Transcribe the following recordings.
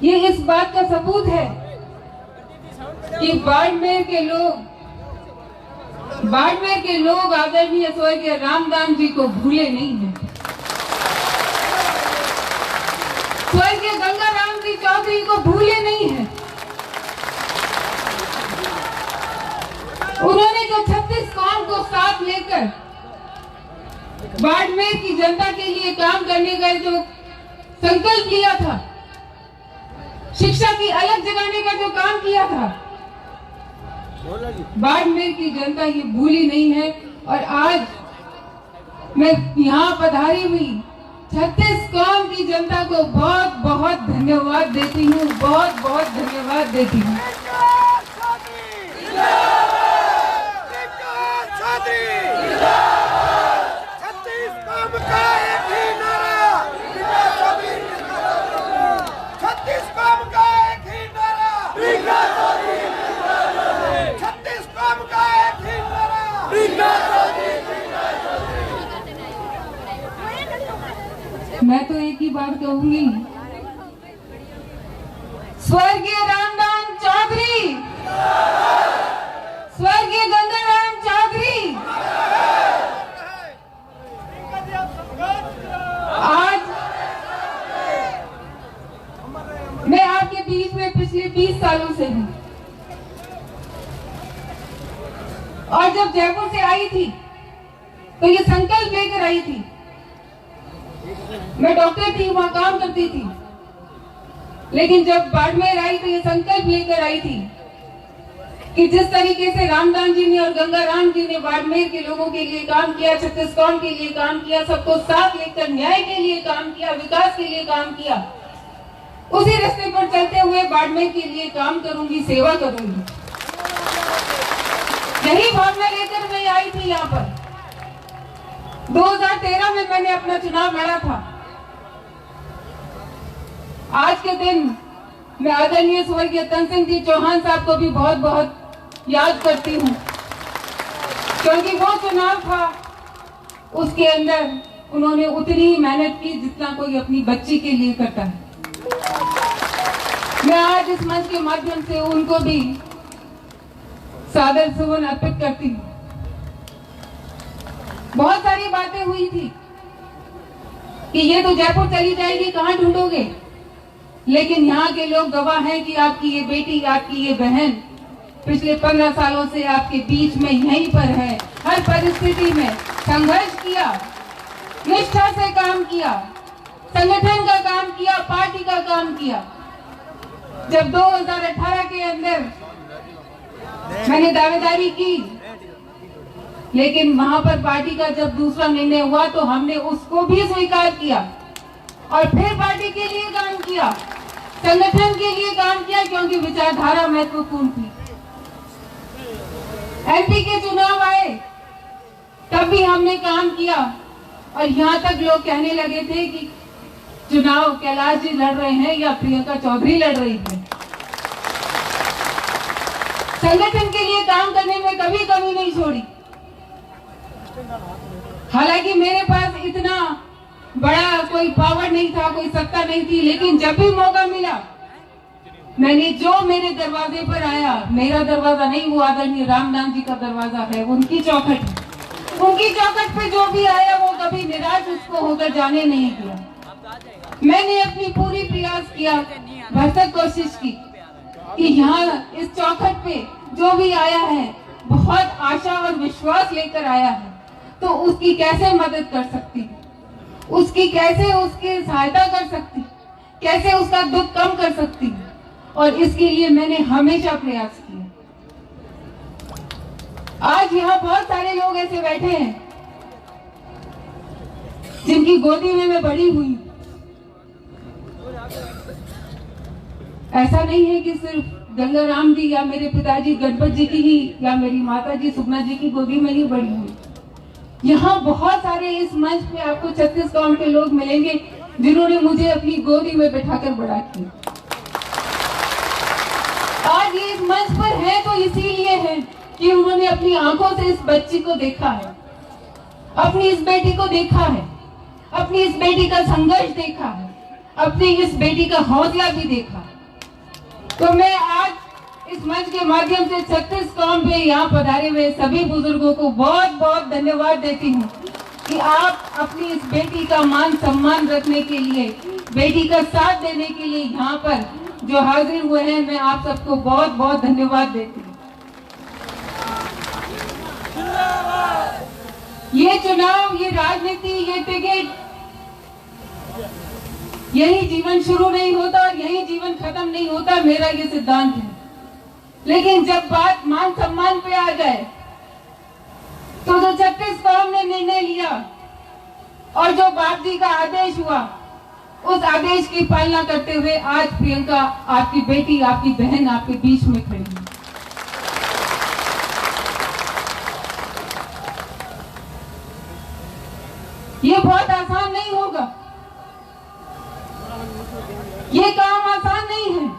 ये इस बात का सबूत है कि बाड़मेर के लोग आदरणीय स्वर्गीय रामदान जी को भूले नहीं हैं। स्वर्गीय गंगाराम जी चौधरी को भूले नहीं हैं। उन्होंने जो 36 कौम को साथ लेकर बाड़मेर की जनता के लिए काम करने का जो संकल्प लिया था, शिक्षा की अलग जगाने का जो काम किया था, बाड़मेर की जनता ये भूली नहीं है। और आज मैं यहाँ पधारी हुई 36 कौम की जनता को बहुत बहुत धन्यवाद देती हूँ, बहुत बहुत धन्यवाद देती हूँ। मैं तो एक ही बात कहूंगी, स्वर्गीय रामदान चौधरी, स्वर्गीय गंगाराम चौधरी, आज मैं आपके बीच में पिछले 20 सालों से हूँ। और जब जयपुर से आई थी तो ये संकल्प लेकर आई थी। मैं डॉक्टर थी, वहां काम करती थी, लेकिन जब बाड़मेर आई तो ये संकल्प लेकर आई थी कि जिस तरीके से रामदान जी ने और गंगाराम जी ने बाड़मेर के लोगों के लिए काम किया, छत्तीसगढ़ के लिए काम किया, सबको साथ लेकर न्याय के लिए काम किया, विकास के लिए काम किया, उसी रास्ते पर चलते हुए बाड़मेर के लिए काम करूंगी, सेवा करूंगी। यही भावना लेकर मैं आई थी यहाँ पर। 2013 में मैंने अपना चुनाव लड़ा था। आज के दिन मैं आदरणीय स्वर्गीय तन सिंह जी चौहान साहब को भी बहुत बहुत याद करती हूँ, क्योंकि वो चुनाव था, उसके अंदर उन्होंने उतनी ही मेहनत की जितना कोई अपनी बच्ची के लिए करता है। मैं आज इस मंच के माध्यम से उनको भी सादर सुमन अर्पित करती हूँ। बहुत सारी बातें हुई थी कि ये तो जयपुर चली जाएगी, कहाँ ढूंढोगे, लेकिन यहाँ के लोग गवाह हैं कि आपकी ये बेटी, आपकी ये बहन पिछले 15 सालों से आपके बीच में यहीं पर है। हर परिस्थिति में संघर्ष किया, निष्ठा से काम किया, संगठन का काम किया, पार्टी का काम किया। जब 2018 के अंदर मैंने दावेदारी की, लेकिन वहां पर पार्टी का जब दूसरा निर्णय हुआ तो हमने उसको भी स्वीकार किया और फिर पार्टी के लिए काम किया, संगठन के लिए काम किया, क्योंकि विचारधारा महत्वपूर्ण थी। एमपी के चुनाव आए तब भी हमने काम किया और यहाँ तक लोग कहने लगे थे कि चुनाव कैलाश जी लड़ रहे हैं या प्रियंका चौधरी लड़ रही है। संगठन के लिए काम करने में कभी कमी नहीं छोड़ी। हालांकि मेरे पास इतना बड़ा कोई पावर नहीं था, कोई सत्ता नहीं थी, लेकिन जब भी मौका मिला मैंने जो मेरे दरवाजे पर आया, मेरा दरवाजा नहीं, वो आदरणीय रामदान जी का दरवाजा है, उनकी चौखट है, उनकी चौखट पे जो भी आया वो कभी निराश उसको होकर जाने नहीं दिया। मैंने अपनी पूरी प्रयास किया, भरसक कोशिश की कि यहाँ इस चौखट पे जो भी आया है बहुत आशा और विश्वास लेकर आया है, तो उसकी कैसे मदद कर सकती, उसकी कैसे उसकी सहायता कर सकती, कैसे उसका दुख कम कर सकती, और इसके लिए मैंने हमेशा प्रयास किया। आज यहाँ बहुत सारे लोग ऐसे बैठे हैं जिनकी गोदी में मैं बड़ी हुई। ऐसा नहीं है कि सिर्फ गंगाराम जी या मेरे पिताजी गणपत जी की ही या मेरी माता जी सुगना जी की गोदी में ही बड़ी हुई। यहाँ बहुत सारे इस मंच पे आपको 36 कौम के लोग मिलेंगे जिन्होंने मुझे अपनी गोदी में बैठाकर बड़ा किया। आज ये इस मंच पर है तो इसीलिए है कि उन्होंने अपनी आंखों से इस बच्ची को देखा है, अपनी इस बेटी को देखा है, अपनी इस बेटी का संघर्ष देखा है, अपनी इस बेटी का हौसला भी देखा है। तो मैं आज इस मंच के माध्यम से 36 कौम पे यहाँ पधारे हुए सभी बुजुर्गों को बहुत बहुत धन्यवाद देती हूँ कि आप अपनी इस बेटी का मान सम्मान रखने के लिए, बेटी का साथ देने के लिए यहाँ पर जो हाजिर हुए हैं, मैं आप सबको बहुत बहुत धन्यवाद देती हूँ। ये चुनाव, ये राजनीति, ये टिकट, यही जीवन शुरू नहीं होता और यही जीवन खत्म नहीं होता, मेरा ये सिद्धांत है। लेकिन जब बात मान सम्मान पे आ जाए तो जो 36 कौम ने निर्णय लिया और जो बाप जी का आदेश हुआ, उस आदेश की पालना करते हुए आज प्रियंका, आपकी बेटी, आपकी बहन आपके बीच में खड़ी है। ये बहुत आसान नहीं होगा, ये काम आसान नहीं है,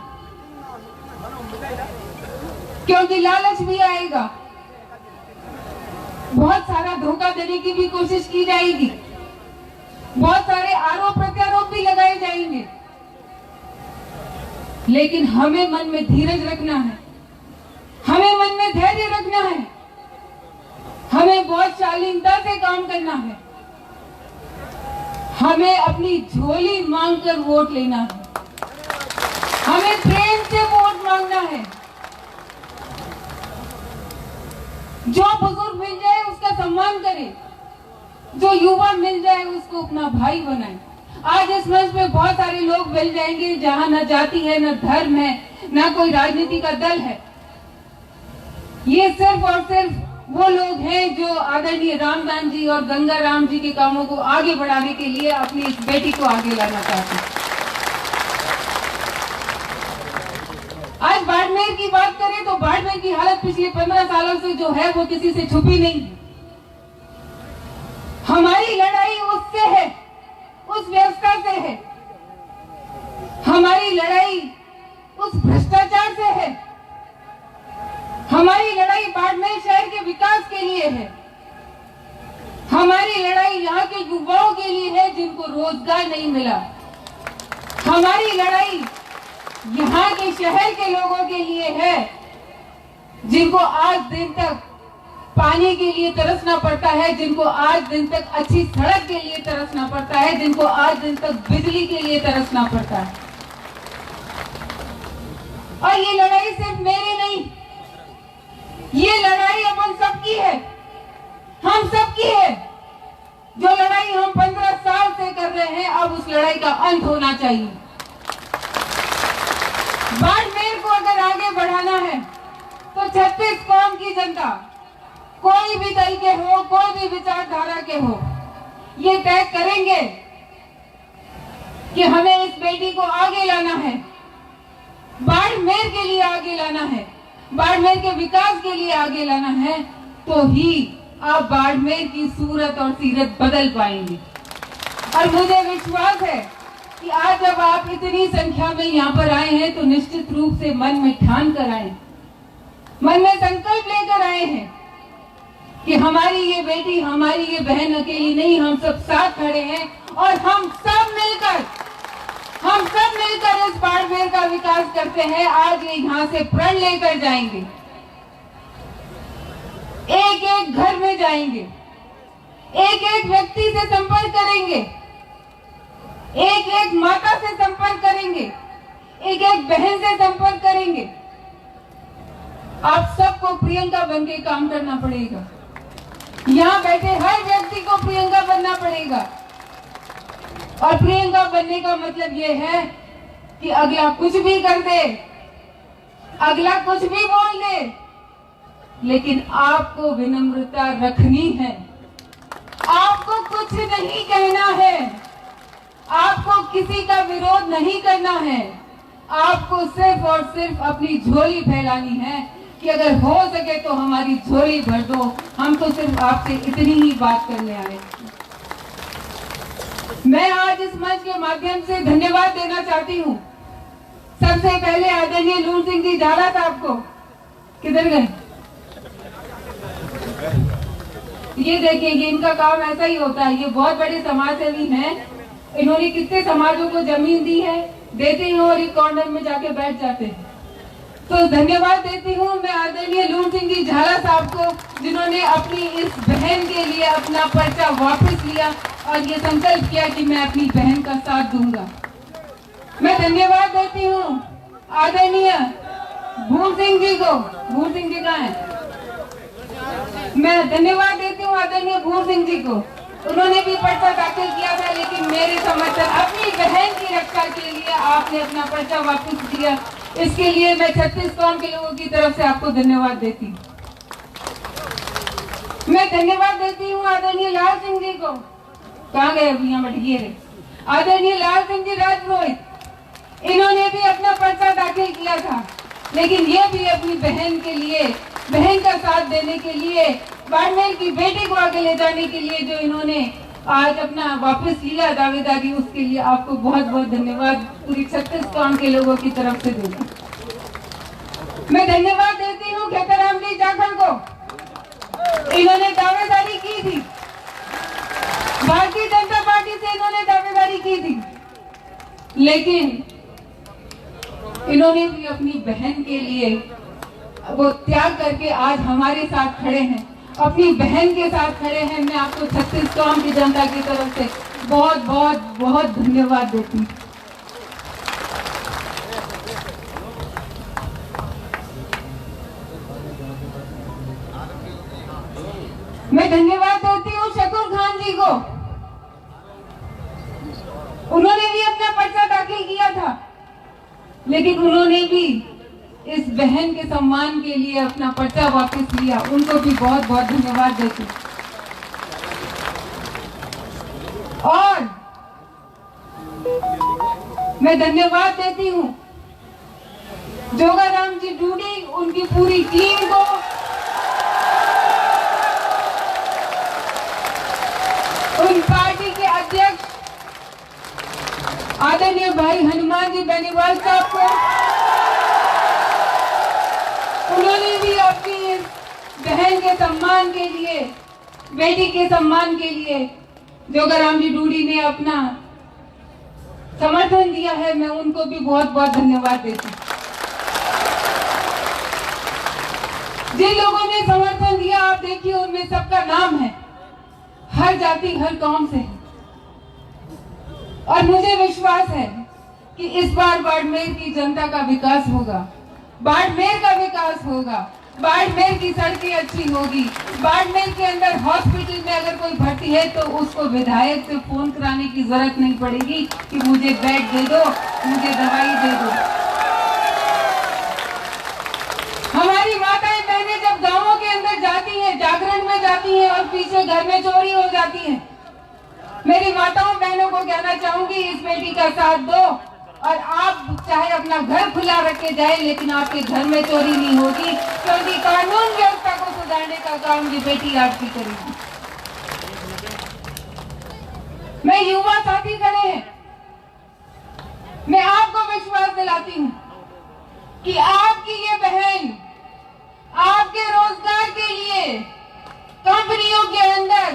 क्योंकि लालच भी आएगा, बहुत सारा धोखा देने की भी कोशिश की जाएगी, बहुत सारे आरोप प्रत्यारोप भी लगाए जाएंगे। लेकिन हमें मन में धीरज रखना है, हमें मन में धैर्य रखना है, हमें बहुत शालीनता से काम करना है, हमें अपनी झोली मांगकर वोट लेना है, हमें प्रेम से वोट मांगना है। जो बुजुर्ग मिल जाए उसका सम्मान करें, जो युवा मिल जाए उसको अपना भाई बनाए। आज इस मंच पे बहुत सारे लोग मिल जाएंगे जहां न जाति है, न धर्म है, न कोई राजनीति का दल है। ये सिर्फ और सिर्फ वो लोग हैं जो आदरणीय रामदान जी और गंगा राम जी के कामों को आगे बढ़ाने के लिए अपनी इस बेटी को आगे लाना चाहते हैं। आज बाड़मेर की बात करें तो बाड़मेर की हालत पिछले 15 सालों से जो है वो किसी से छुपी नहीं है। हमारी लड़ाई उससे है, उस व्यवस्था से है, हमारी लड़ाई उस भ्रष्टाचार से है, हमारी लड़ाई बाड़मेर शहर के विकास के लिए है, हमारी लड़ाई यहाँ के युवाओं के लिए है जिनको रोजगार नहीं मिला, हमारी लड़ाई यहाँ के शहर के लोगों के लिए है जिनको आज दिन तक पानी के लिए तरसना पड़ता है, जिनको आज दिन तक अच्छी सड़क के लिए तरसना पड़ता है, जिनको आज दिन तक बिजली के लिए तरसना पड़ता है। और ये लड़ाई सिर्फ मेरी नहीं, ये लड़ाई अपन सबकी है, हम सबकी है। जो लड़ाई हम 15 साल से कर रहे हैं, अब उस लड़ाई का अंत होना चाहिए। बाड़मेर को अगर आगे बढ़ाना है तो 36 कौम की जनता, कोई भी दल के हो, कोई भी विचारधारा के हो, ये तय करेंगे कि हमें इस बेटी को आगे लाना है, बाड़मेर के लिए आगे लाना है, बाड़मेर के विकास के लिए आगे लाना है, तो ही आप बाड़मेर की सूरत और सीरत बदल पाएंगे। और मुझे विश्वास है कि आज जब आप इतनी संख्या में यहाँ पर आए हैं तो निश्चित रूप से मन में ठान कर आए, मन में संकल्प लेकर आए हैं कि हमारी ये बेटी, हमारी ये बहन अकेली नहीं, हम सब साथ खड़े हैं और हम सब मिलकर इस बाड़मेर का विकास करते हैं। आज ये यहाँ से प्रण लेकर जाएंगे, एक एक घर में जाएंगे, एक एक व्यक्ति से संपर्क करेंगे, एक एक माता से संपर्क करेंगे, एक एक बहन से संपर्क करेंगे। आप सबको प्रियंका बन के काम करना पड़ेगा, यहाँ बैठे हर व्यक्ति को प्रियंका बनना पड़ेगा। और प्रियंका बनने का मतलब ये है कि अगला कुछ भी कर दे, अगला कुछ भी बोल दे, लेकिन आपको विनम्रता रखनी है, आपको कुछ नहीं कहना है, आपको किसी का विरोध नहीं करना है, आपको सिर्फ और सिर्फ अपनी झोली फैलानी है कि अगर हो सके तो हमारी झोली भर दो। हम तो सिर्फ आपसे इतनी ही बात करने आए। मैं आज इस मंच के माध्यम से धन्यवाद देना चाहती हूँ सबसे पहले आदरणीय लूण सिंह जी झाला साहब को। किधर गए? ये देखिए, ये इनका काम ऐसा ही होता है। ये बहुत बड़े समाज सेवी हैं। इन्होंने कितने समाजों को जमीन दी है, देते हैं और एक कॉर्नर में जाके बैठ जाते हैं। तो धन्यवाद देती हूँ मैं आदरणीय लूण सिंह जी झाला साहब को, जिन्होंने अपनी इस बहन के लिए अपना पर्चा वापस लिया और ये संकल्प किया कि मैं अपनी बहन का साथ दूंगा। मैं धन्यवाद देती हूँ आदरणीय भूम सिंह जी को। भूम सिंह जी कहाँ है? मैं धन्यवाद देती हूँ आदरणीय भूम सिंह जी को। उन्होंने भी पर्चा दाखिल किया था, लेकिन मेरे समर्थन अपनी बहन की रक्षा के लिए आपने अपना पर्चा वापस दिया। इसके लिए मैं छत्तीसगढ़ के लोगों की तरफ से आपको धन्यवाद देती हूँ। मैं धन्यवाद देती हूँ आदरणीय लाल सिंह जी को। कहाँ गए? अभी यहाँ बैठ गए। आदरणीय लाल सिंह जी राजपुरोहित, इन्होंने भी अपना पर्चा दाखिल किया था, लेकिन ये भी अपनी बहन के लिए, बहन का साथ देने के लिए, बाड़मेर की बेटी को आगे ले जाने के लिए जो इन्होंने आज अपना वापस लिया दावेदारी, उसके लिए आपको बहुत बहुत धन्यवाद पूरी छत्तीसगढ़ के लोगों की तरफ से दूंगा। मैं धन्यवाद देती हूँ खेतराम जी जाखड़ को। इन्होंने दावेदारी की थी, भारतीय जनता पार्टी से इन्होंने दावेदारी की थी, लेकिन इन्होंने भी अपनी बहन के लिए वो त्याग करके आज हमारे साथ खड़े हैं, अपनी बहन के साथ खड़े हैं। मैं आपको छत्तीसगढ़ की जनता की तरफ से बहुत बहुत बहुत धन्यवाद देती हूँ। मैं धन्यवाद देती हूँ शकूर खान जी को। उन्होंने भी अपना पर्चा दाखिल किया था, लेकिन उन्होंने भी इस बहन के सम्मान के लिए अपना पर्चा वापस लिया। उनको भी बहुत बहुत धन्यवाद देती हूँ। और मैं धन्यवाद देती हूँ जोगाराम जी डूडी, उनकी पूरी टीम को, उन पार्टी के अध्यक्ष आदरणीय भाई हनुमान जी बेनीवाल साहब को। उन्होंने भी अपनी बहन के सम्मान के लिए, बेटी के सम्मान के लिए जोगाराम जी डूडी ने अपना समर्थन दिया है। मैं उनको भी बहुत बहुत धन्यवाद देती हूँ। जिन लोगों ने समर्थन दिया आप देखिए उनमें सबका नाम है, हर जाति हर कौम से है। और मुझे विश्वास है कि इस बार बाड़मेर की जनता का विकास होगा, बाड़मेर का विकास होगा, बाड़मेर की सड़कें अच्छी होगी, बाड़मेर के अंदर हॉस्पिटल में अगर कोई भर्ती है तो उसको विधायक से फोन कराने की जरूरत नहीं पड़ेगी कि मुझे बेड दे दो, मुझे दवाई दे दो। हमारी माताएं बहनें जब गांवों के अंदर जाती हैं, जागरण में जाती हैं और पीछे घर में चोरी हो जाती है, मेरी माताओं बहनों को कहना चाहूंगी इस बेटी का साथ दो और आप चाहे अपना घर खुला रख के जाए, लेकिन आपके घर में चोरी नहीं होगी, क्योंकि कानून व्यवस्था को सुधारने का काम ये बेटी आपकी करेगी। मैं युवा साथी खड़े हैं, मैं आपको विश्वास दिलाती हूँ कि आपकी ये बहन आपके रोजगार के लिए कंपनियों के अंदर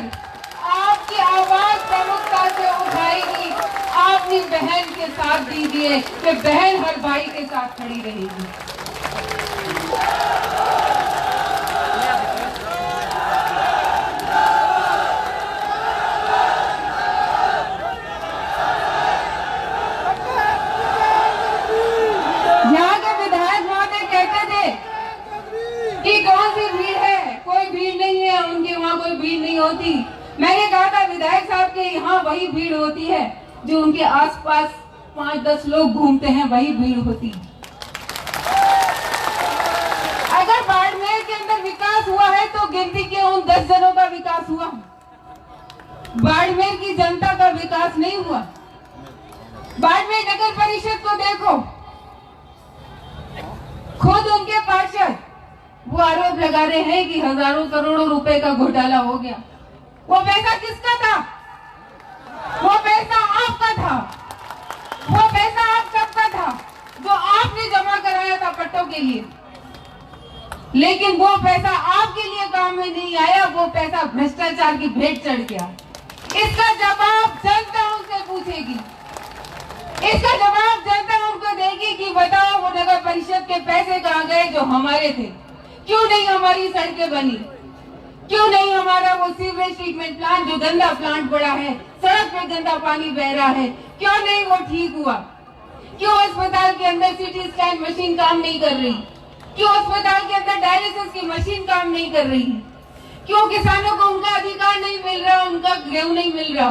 आपकी आवाज प्रमुखता से उठाएगी। आप अपनी बहन के साथ दीजिए कि बहन हर भाई के साथ खड़ी रहेगी। यहाँ के विधायक महोदय कहते थे कि कौन सी भीड़ है, कोई भीड़ नहीं है, उनके वहाँ कोई भीड़ नहीं होती। मैंने कहा था विधायक साहब के यहाँ वही भीड़ होती है जो उनके आसपास 5-10 लोग घूमते हैं, वही भीड़ होती है। अगर बाड़मेर के अंदर विकास हुआ है तो गिनती के उन 10 जनों का विकास हुआ, बाड़मेर की जनता का विकास नहीं हुआ। बाड़मेर नगर परिषद को देखो, खुद उनके पार्षद वो आरोप लगा रहे हैं कि हजारों करोड़ों रुपए का घोटाला हो गया। वो पैसा किसका था? वो पैसा आपका था, वो पैसा आप सबका था जो आपने जमा कराया था पट्टों के लिए, लेकिन वो पैसा आपके लिए काम में नहीं आया, वो पैसा भ्रष्टाचार की भेंट चढ़ गया। इसका जवाब जनता उनसे पूछेगी, इसका जवाब जनता उनको देगी कि बताओ वो नगर परिषद के पैसे कहाँ गए। जो हमारे थे? क्यों नहीं हमारी सड़कें बनी? क्यों नहीं हमारा वो सीवरेज ट्रीटमेंट प्लांट जो गंदा प्लांट पड़ा है, सड़क पे गंदा पानी बह रहा है, क्यों नहीं वो ठीक हुआ? क्यों अस्पताल के अंदर सीटी स्कैन मशीन काम नहीं कर रही? क्यों अस्पताल के अंदर डायलिसिस की मशीन काम नहीं कर रही? क्यों किसानों को उनका अधिकार नहीं मिल रहा, उनका गेहूं नहीं मिल रहा?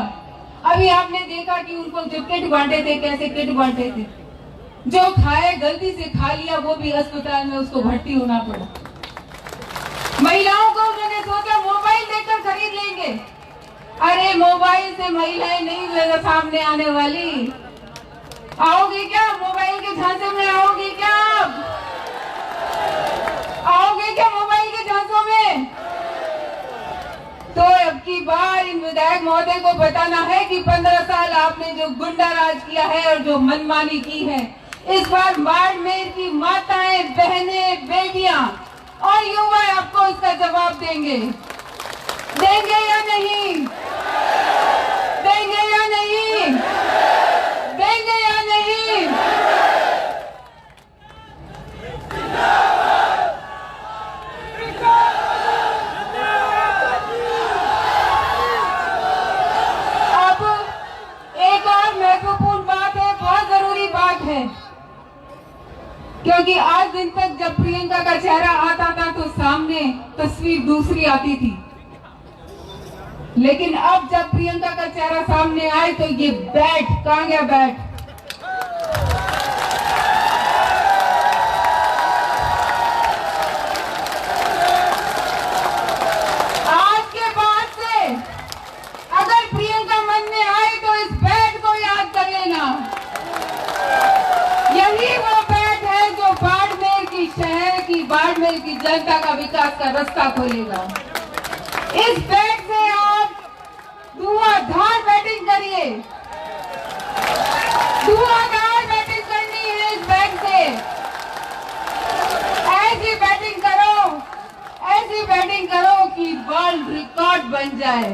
अभी आपने देखा कि उनको जो किट बांटे थे, कैसे किट बांटे थे, जो खाए गलती से खा लिया, वो भी अस्पताल में उसको भर्ती होना पड़ा। महिलाओं को उन्होंने सोचा मोबाइल देकर खरीद लेंगे। अरे मोबाइल से महिलाएं नहीं मेरे सामने आने वाली। आओगे क्या मोबाइल के झांसे में? आओगे क्या? आओगे क्या मोबाइल के झांसों में? तो अब की बार इन विधायक महोदय को बताना है कि 15 साल आपने जो गुंडा राज किया है और जो मनमानी की है, इस बार बाड़मेर की माताएं, बहनें, बेटियां और युवा आपको इसका जवाब देंगे। देंगे या नहीं? देंगे या नहीं? देंगे या नहीं? अब एक और महत्वपूर्ण बात है, बहुत जरूरी बात है, क्योंकि आज दिन तक जब प्रियंका का चेहरा आता था तो सामने तस्वीर दूसरी आती थी, लेकिन अब जब प्रियंका का चेहरा सामने आए तो ये बैट कहां गया? बैट आज के बाद से अगर प्रियंका मन में आए तो इस बैट को याद कर लेना। यही वो बैट है जो बाड़मेर की शहर की, बाड़मेर की जनता का विकास का रास्ता खोलेगा। इस बैट से आप धुआंधार बैटिंग करिए, धुआंधार बैटिंग करनी है इस बैट से। ऐसी बैटिंग करो, ऐसी बैटिंग करो कि वर्ल्ड रिकॉर्ड बन जाए।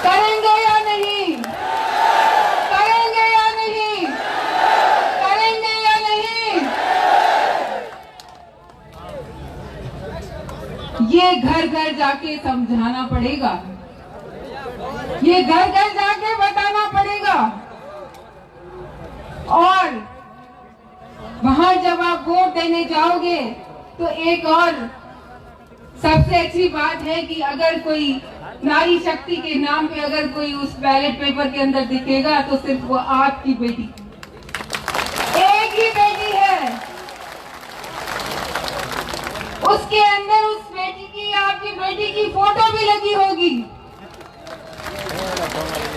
करेंगे या नहीं? करेंगे या नहीं? करेंगे या नहीं? ये घर घर जाके समझाना पड़ेगा, ये घर घर जाके बताना पड़ेगा। और वहां जब आप वोट देने जाओगे तो एक और सबसे अच्छी बात है कि अगर कोई नारी शक्ति के नाम पे अगर कोई उस बैलेट पेपर के अंदर दिखेगा तो सिर्फ वो आपकी बेटी, एक ही बेटी है, उसके अंदर उस बेटी की, आपकी बेटी की फोटो भी लगी होगी।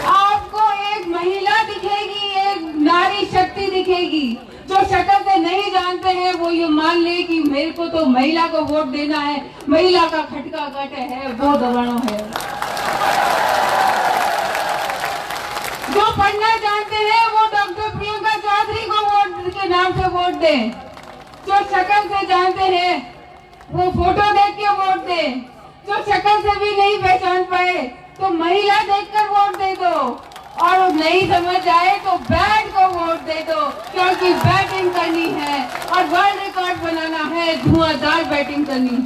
आपको एक महिला दिखेगी, एक नारी शक्ति दिखेगी। जो शक्ल से नहीं जानते हैं वो ये मान ले कि मेरे को तो महिला को वोट देना है, महिला का खटका कट है, वो दबानो है। जो पढ़ना जानते हैं वो डॉक्टर प्रियंका चौधरी को वोट के नाम से वोट दें। जो शक्ल से जानते हैं वो फोटो देख के वोट दें। जो शक्ल से भी नहीं पहचान पाए तो महिला देखकर वोट दे दो, और नहीं समझ आए तो बैट को वोट दे दो, क्योंकि बैटिंग करनी है और वर्ल्ड रिकॉर्ड बनाना है, धुआंधार बैटिंग करनी है।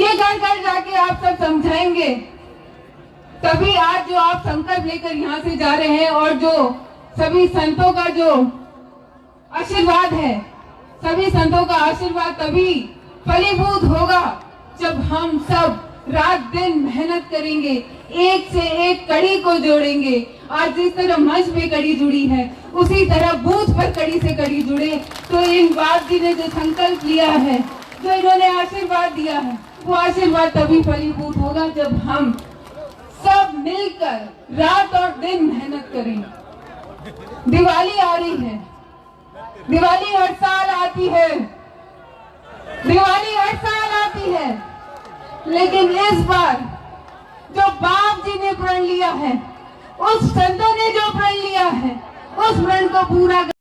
ये घर घर जाके आप सब समझाएंगे, तभी आज जो आप संकल्प लेकर यहाँ से जा रहे हैं और जो सभी संतों का जो आशीर्वाद है, सभी संतों का आशीर्वाद तभी फलीभूत होगा जब हम सब रात दिन मेहनत करेंगे, एक से एक कड़ी को जोड़ेंगे। आज जिस तरह मंच पे कड़ी जुड़ी है उसी तरह बूथ पर कड़ी से कड़ी जुड़े। तो इन बाप जी ने जो संकल्प लिया है, जो इन्होंने आशीर्वाद दिया है, वो आशीर्वाद तभी फलीभूत होगा जब हम सब मिलकर रात और दिन मेहनत करें। दिवाली आ रही है, दिवाली हर साल आती है, दिवाली हर साल आती है, लेकिन इस बार जो बाप जी ने प्रण लिया है, उस संतों ने जो प्रण लिया है, उस प्रण को पूरा